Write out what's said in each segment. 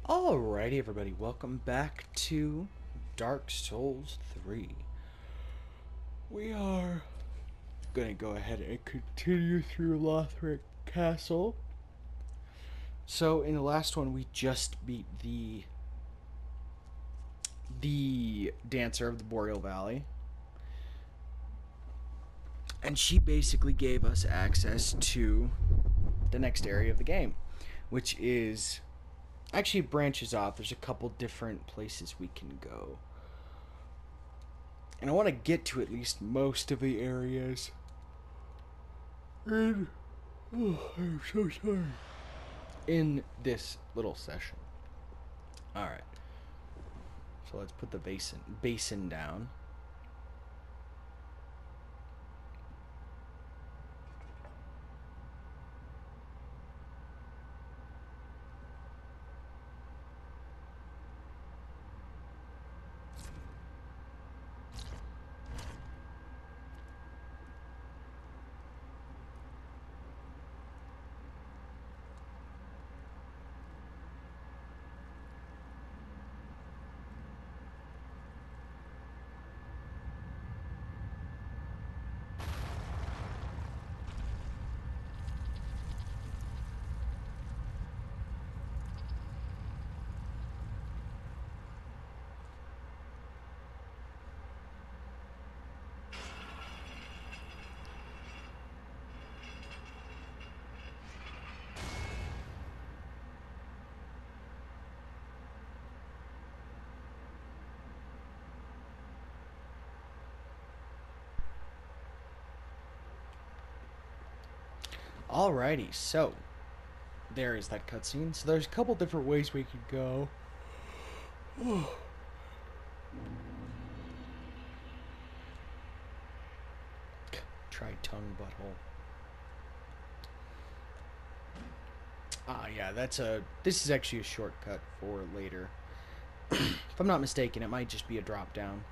Alrighty, everybody, welcome back to Dark Souls 3. We are gonna go ahead and continue through Lothar Castle. So, in the last one, we just beat the Dancer of the Boreal Valley. And she basically gave us access to the next area of the game, which is actually branches off. There's a couple different places we can go. And I want to get to at least most of the areas. And I'm so sorry. In this little session. Alright. So let's put the basin down. Alrighty, so there is that cutscene. So there's a couple different ways we could go. Try tongue butthole. Ah, yeah, this is actually a shortcut for later. If I'm not mistaken, it might just be a drop down.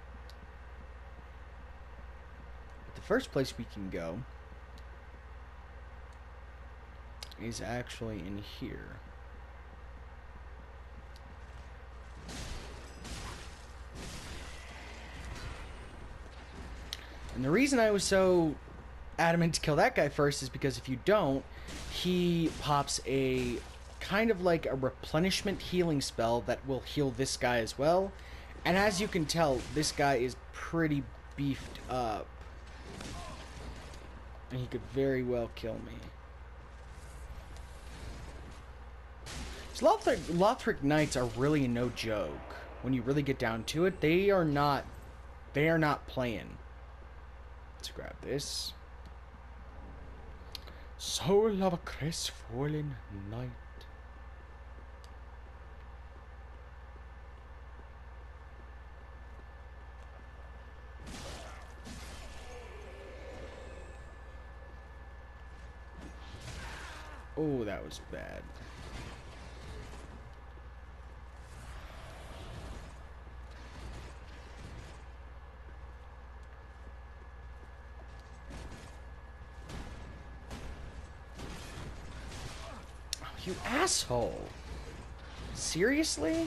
But the first place we can go is actually in here. And the reason I was so adamant to kill that guy first is because if you don't, he pops a kind of like a replenishment healing spell that will heal this guy as well. And as you can tell, this guy is pretty beefed up. And he could very well kill me. So Lothric Knights are really no joke. When you really get down to it, they are not playing. Let's grab this. Soul of a crestfallen knight. Oh, that was bad. You asshole. Seriously?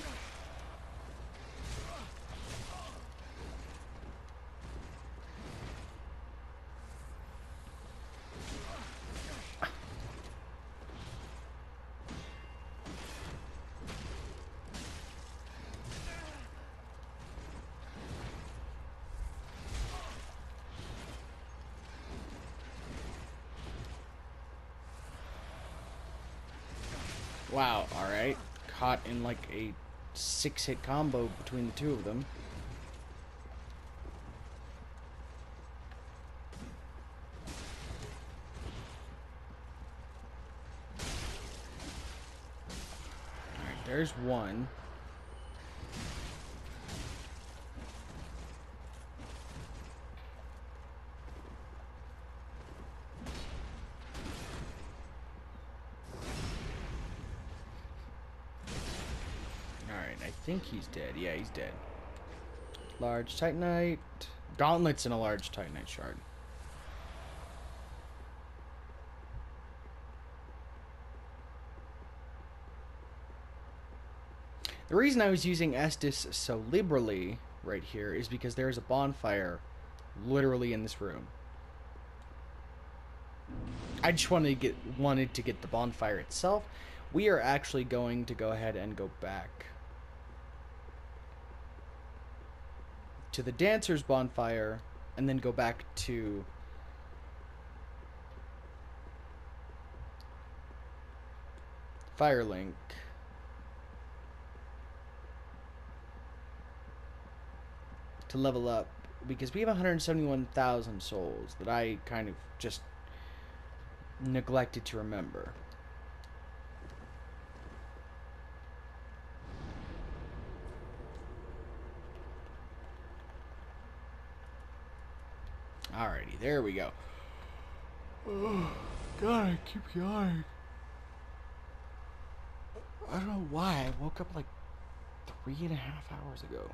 Wow, alright. Caught in like a 6-hit combo between the two of them. Alright, there's one. I think he's dead. Yeah, he's dead. Large Titanite. Gauntlets and a large Titanite shard. The reason I was using Estus so liberally right here is because there is a bonfire literally in this room. I just wanted to get the bonfire itself. We are actually going to go ahead and go back to the dancer's bonfire and then go back to Firelink. To level up, because we have 171,000 souls that I kind of just neglected to remember. Alrighty, there we go. Oh, God, I keep yawning. I don't know why. I woke up like 3.5 hours ago.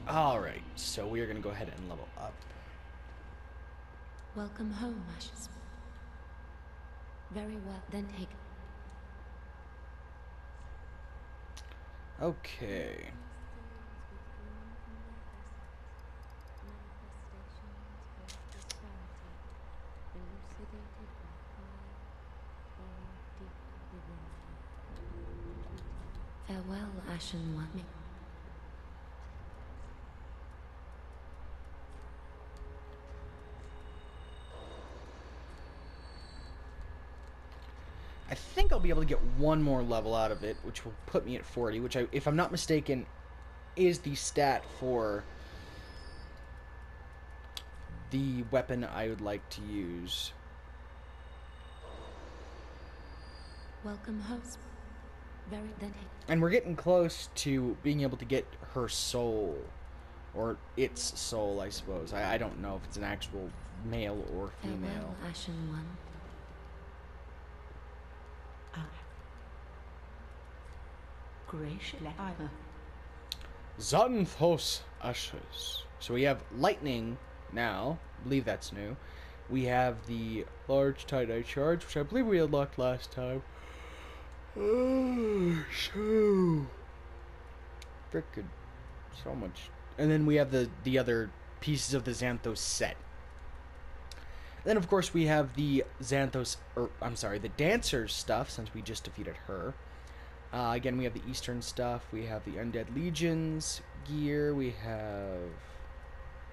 Alright, so we are going to go ahead and level up. Welcome home, Ashes. Very well, then take... Okay. Farewell, Ashen One. I think I'll be able to get one more level out of it, which will put me at 40, which, if I'm not mistaken, is the stat for the weapon I would like to use. Welcome, host. Very then. And we're getting close to being able to get her soul, or its soul, I suppose. I don't know if it's an actual male or female. Farewell, Ashen One. Xanthos Ashes. So we have lightning now. I believe that's new. We have the large tie-dye charge, which I believe we unlocked last time. Oh, so frickin' so much. And then we have the other pieces of the Xanthos set. Then of course we have the Xanthos, the Dancer's stuff, since we just defeated her. Again, we have the Eastern stuff. We have the Undead Legion's gear. We have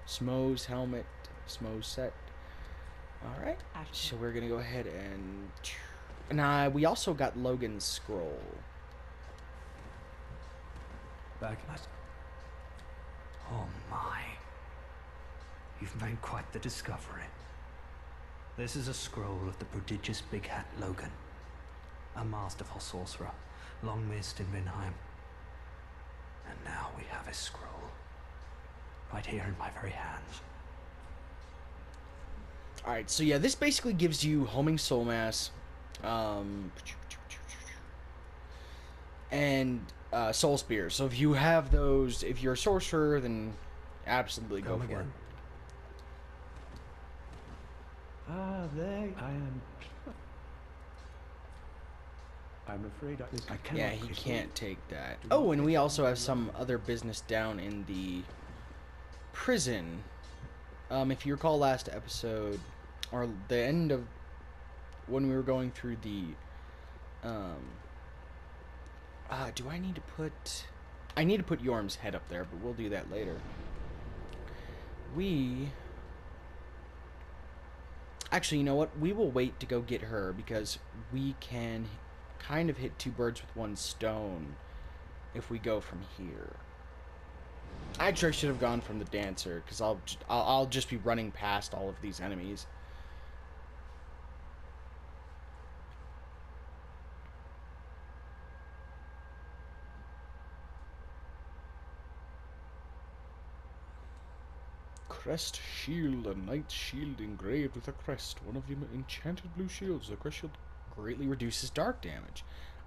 Smo's helmet, Smo's set. All right. So we're gonna go ahead and we also got Logan's scroll. Back. Oh my! You've made quite the discovery. This is a scroll of the prodigious Big Hat Logan, a masterful sorcerer, long missed in Vinheim. And now we have his scroll, right here in my very hands. Alright, so yeah, this basically gives you homing soul mass, and soul spear. So if you have those, if you're a sorcerer, then absolutely go for it. There I am. I'm afraid I cannot. Yeah, he can't take that. Oh, and we also have some other business down in the prison. If you recall last episode, or the end of when we were going through the, do I need to put... I need to put Yorm's head up there, but we'll do that later. Actually, you know what? We will wait to go get her, because we can kind of hit two birds with one stone if we go from here. Actually, I should have gone from the dancer, because I'll just be running past all of these enemies. Crest shield, a knight's shield engraved with a crest. One of the enchanted blue shields. The crest shield greatly reduces dark damage.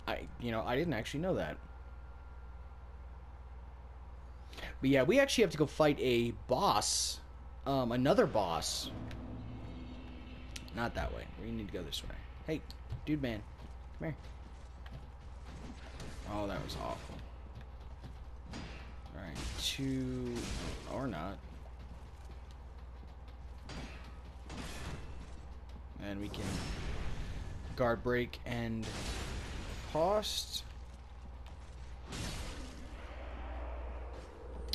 I didn't actually know that. But yeah, we actually have to go fight a boss, another boss, Not that way. We need to go this way. Hey, dude man. Come here. Oh, that was awful. Alright, 2... Or not. And we can guard break and post.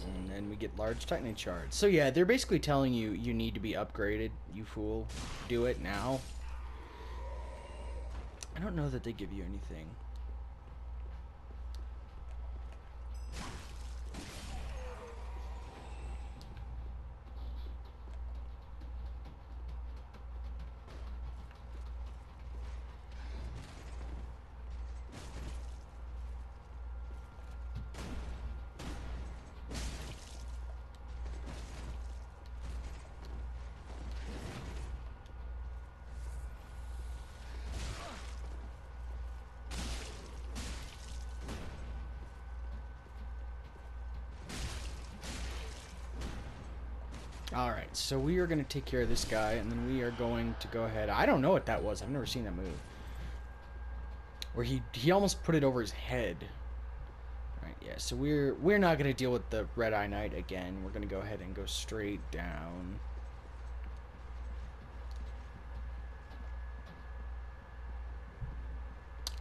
And then we get large titanite shards. So yeah, they're basically telling you you need to be upgraded, you fool. Do it now. I don't know that they give you anything. Alright, so we are going to take care of this guy, and then we are going to go ahead. I don't know what that was. I've never seen that move. Where he almost put it over his head. Alright, yeah, so we're not going to deal with the Red Eye Knight again. We're going to go ahead and go straight down.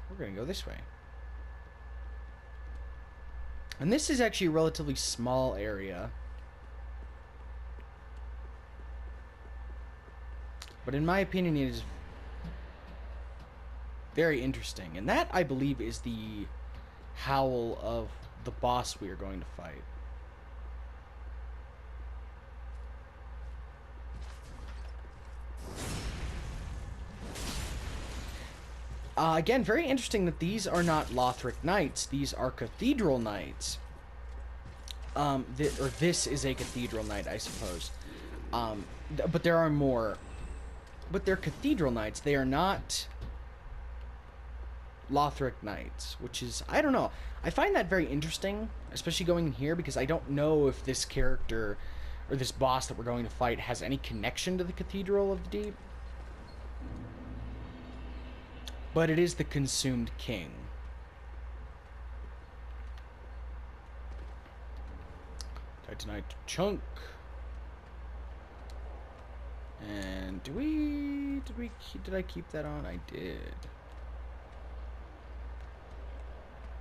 We're going to go this way. And this is actually a relatively small area. But in my opinion, it is very interesting. And that, I believe, is the howl of the boss we are going to fight. Again, very interesting that these are not Lothric Knights. These are Cathedral Knights. This is a Cathedral Knight, I suppose. But there are more. But they're Cathedral Knights. They are not Lothric Knights, which is, I don't know. I find that very interesting, especially going in here, because I don't know if this character, or this boss that we're going to fight, has any connection to the Cathedral of the Deep. But it is the Consumed King. Titanite chunk. And did I keep that on? I did.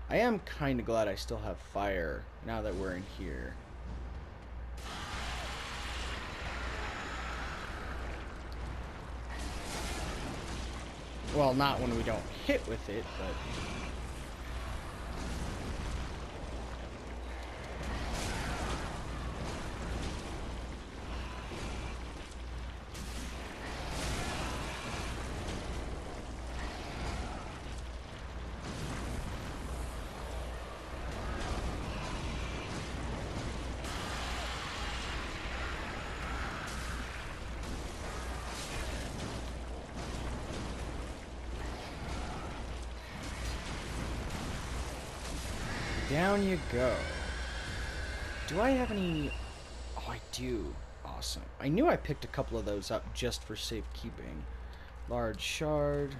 I am kind of glad I still have fire now that we're in here. Well, not when we don't hit with it, but... Down you go. Do I have any... Oh, I do. Awesome. I knew I picked a couple of those up just for safekeeping. Large shard.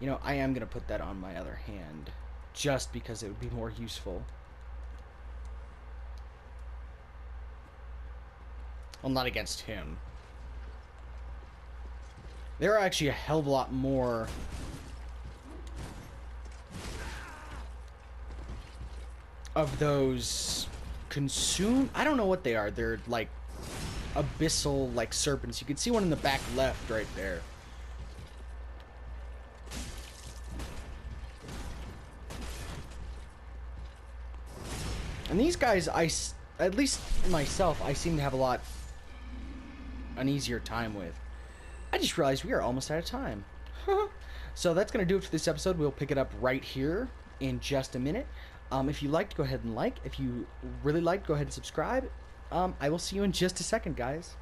You know, I am going to put that on my other hand. Just because it would be more useful. Well, not against him. There are actually a hell of a lot more... of those consume. I don't know what they are. They're like abyssal, like serpents. You can see one in the back left right there. And these guys, at least myself, I seem to have an easier time with. I just realized we are almost out of time. So that's going to do it for this episode. We'll pick it up right here in just a minute. If you liked, go ahead and like. If you really liked, go ahead and subscribe. I will see you in just a second, guys.